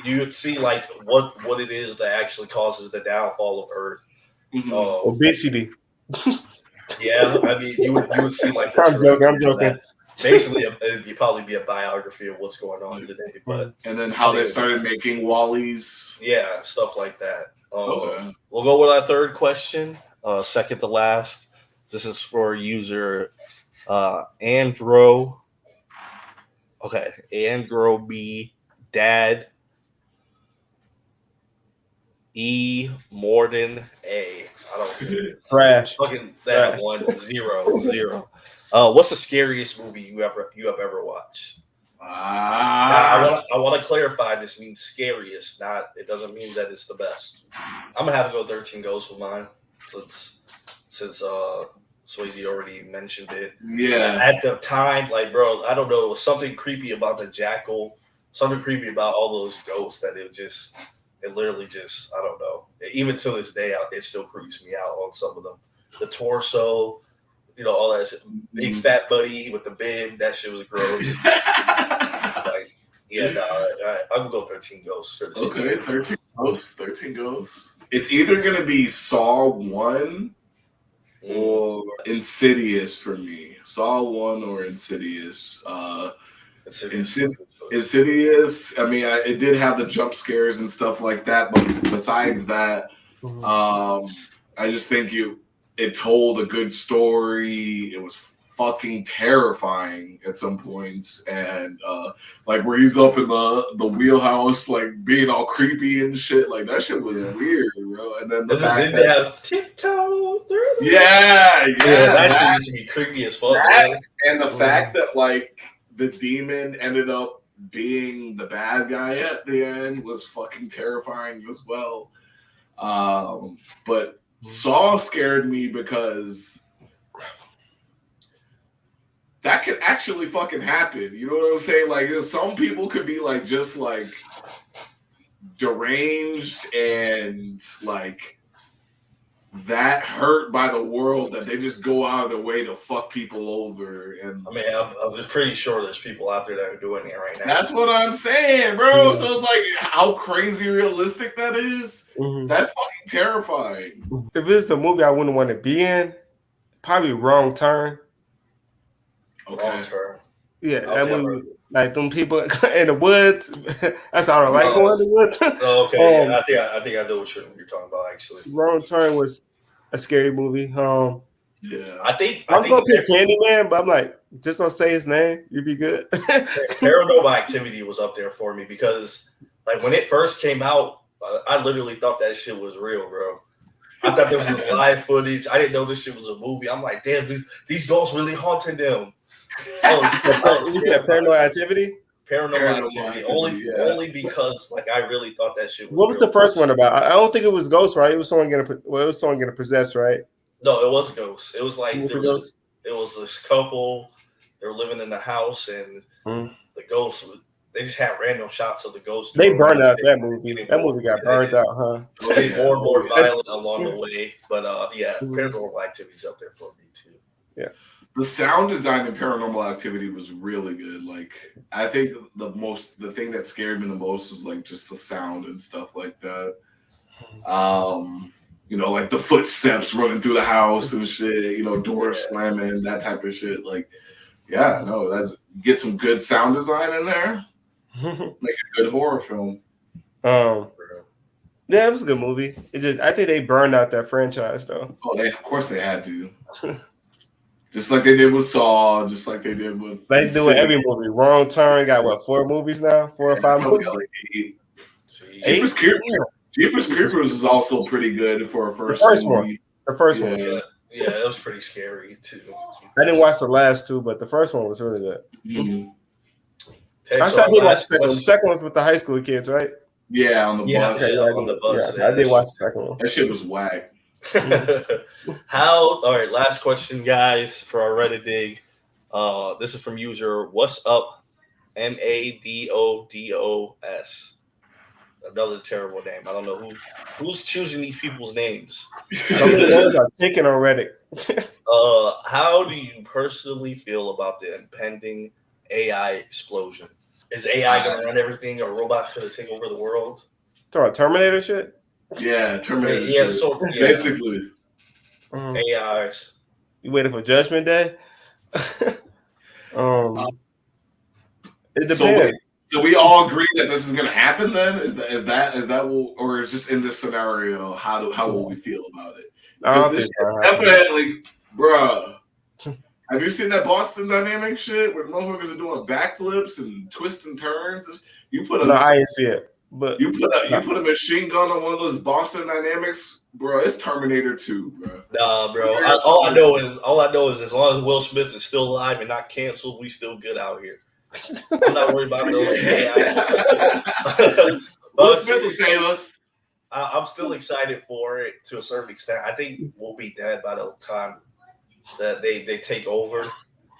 You would see like what it is that actually causes the downfall of Earth. Mm-hmm. Obesity. Yeah, you would see like. I'm joking. Basically, it'd probably be a biography of what's going on today, but and then how they started making Wall-Es. Yeah, stuff like that. Okay. We'll go with our third question, second to last. This is for user Andro. Okay, Andro B Dad E Morden A. I don't trash. Fucking that 1-0-0. What's the scariest movie you have ever watched? I want to clarify. This means scariest, not. It doesn't mean that it's the best. I'm gonna have to go 13 Ghosts with mine, since Swayze already mentioned it. Yeah. At the time, like, bro, I don't know. It was something creepy about the jackal. Something creepy about all those ghosts that it literally just, I don't know. Even to this day, it still creeps me out on some of them. The torso, all that shit. Big fat buddy with the bib. That shit was gross. I would go 13 Ghosts for the sequel. Okay, 13 Ghosts. 13 Ghosts. It's either gonna be Saw 1 or Insidious for me. Saw 1 or Insidious. Insidious. I mean, it did have the jump scares and stuff like that, but besides that, I just think it told a good story. It was fucking terrifying at some points, and like where he's up in the wheelhouse, like being all creepy and shit. Like that shit was weird, bro. And then did they have tiptoe through? Yeah, that shit used to be creepy as fuck. And the fact that like the demon ended up being the bad guy at the end was fucking terrifying as well. But Saw scared me because that could actually fucking happen. You know what I'm saying? Like some people could be like just like deranged and like that hurt by the world that they just go out of their way to fuck people over. And I mean, I'm pretty sure there's people out there that are doing it right now. That's what I'm saying, bro. Yeah. So it's like how crazy realistic that is. That's fucking terrifying. If it's a movie I wouldn't want to be in, probably Wrong Turn. Okay. Wrong Turn. Yeah, that movie, like them people in the woods. That's how I don't like going in the woods. Okay, I think I know what you're talking about. Actually, Wrong Turn was a scary movie. Yeah, I think I'm gonna pick Candyman, but I'm like, just don't say his name. You'd be good. Paranormal Activity was up there for me because, like, when it first came out, I literally thought that shit was real, bro. I thought this was live footage. I didn't know this shit was a movie. I'm like, damn, these ghosts really haunting them. You said Paranormal Activity? Paranormal Activity. Only because like I really thought that shit was What was the first one about? I don't think it was ghosts, right? It was someone getting possessed, right? No, it wasn't ghosts. It was like it was this couple. They were living in the house, and the ghosts. They just had random shots of the ghosts. They burned out that movie. That movie got burned out, huh? Getting more and more violent along the way, but Paranormal Activity's up there for me too. Yeah. The sound design in Paranormal Activity was really good. Like, I think the thing that scared me the most was like just the sound and stuff like that. Like the footsteps running through the house and shit. Doors slamming, that type of shit. Like, get some good sound design in there. Make a good horror film. Yeah, it was a good movie. I think they burned out that franchise though. Oh, of course they had to. Just like they did with Saw, just like they did with. They do it every movie. Wrong Turn got what, 4 movies now? 4 or 5 movies? Like 8. Jeepers Creepers is also pretty good for a first movie. The first one. Yeah, it was pretty scary too. I didn't watch the last 2, but the first one was really good. Okay, I did watch the second one. The second one was with the high school kids, right? Yeah, on the bus. On the bus. I did watch the second one. That shit was whack. All right, last question, guys, for our Reddit dig. This is from user What's Up MADODOS. Another terrible name. I don't know who's choosing these people's names. Those are taken on Reddit. How do you personally feel about the impending AI explosion? Is AI gonna run everything, or robots gonna take over the world? Talking about Terminator shit? Yeah, Terminator. Yeah, basically. AIs. You waiting for Judgment Day? It depends. So we all agree that this is going to happen. Then is that or is just in this scenario? How will we feel about it? Definitely, bruh. Have you seen that Boston Dynamic shit where motherfuckers are doing backflips and twists and turns? No, I didn't see it. But you put a machine gun on one of those Boston Dynamics, bro. It's Terminator 2, bro. Nah, bro. All I know is as long as Will Smith is still alive and not canceled, we still good out here. I'm not worried about no AI. Will Smith will save us. I'm still excited for it to a certain extent. I think we'll be dead by the time that they take over.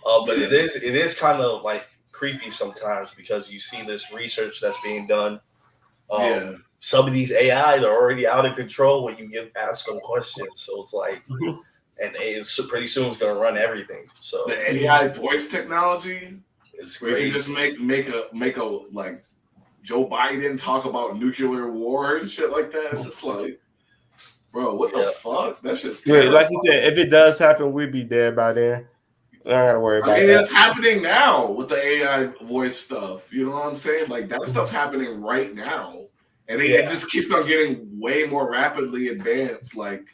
But it is kind of like creepy sometimes because you see this research that's being done. Some of these AIs are already out of control when you ask them questions. So it's like, and it's pretty soon it's going to run everything. So the AI voice technology, it's where you crazy. can just make a like Joe Biden talk about nuclear war and shit like that. It's just like, bro, what the fuck? That's just terrible. Like you said, if it does happen, we'd be dead by then. I don't gotta worry about I mean, that. it's happening now with the AI voice stuff. You know what I'm saying? Like that stuff's happening right now, and it just keeps on getting way more rapidly advanced. Like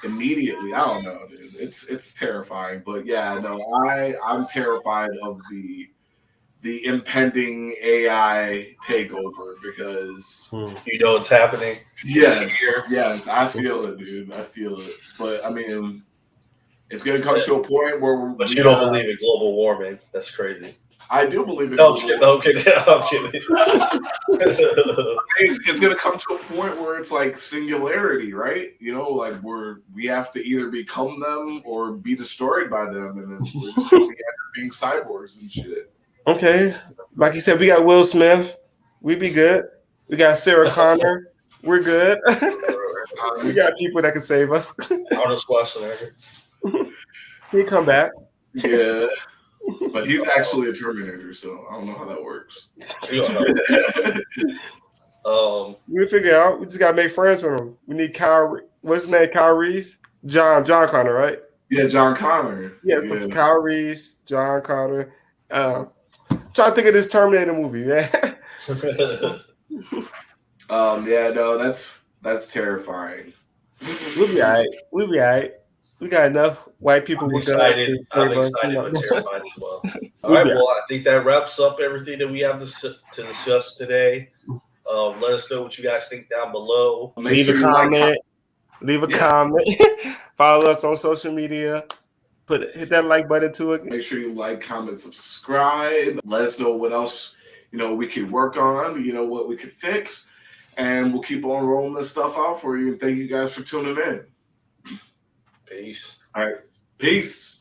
immediately. I don't know, dude. It's terrifying. But yeah, no, I'm terrified of the impending AI takeover because you know it's happening. Yes, I feel it, dude. I feel it. But I mean, it's gonna come to a point where But you don't believe in global warming. That's crazy. I do believe in global warming. I'm kidding. It's gonna come to a point where it's like singularity, right? You know, like we have to either become them or be destroyed by them, and then we're just gonna end up being cyborgs and shit. Okay, like you said, we got Will Smith. We be good. We got Sarah Connor. We're good. We got people that can save us. Arnold Schwarzenegger. He come back. Yeah. But he's actually a Terminator, so I don't know how that works. We figure out. We just gotta make friends with him. We need Kyle. What's his name? Kyle Reese. John Connor, right? Yeah, John Connor. Yes, yeah. Kyle Reese, John Connor. Trying to think of this Terminator movie. Yeah. Yeah, no, that's terrifying. We'll be all right. We got enough white people with guns to save us. Terrifying as well. All right, well, I think that wraps up everything that we have to discuss today. Let us know what you guys think down below. Leave a comment. Leave a comment. Follow us on social media. Hit that like button to it. Make sure you like, comment, subscribe. Let us know what else we could work on. What we could fix, and we'll keep on rolling this stuff out for you. And thank you guys for tuning in. Peace. All right, peace.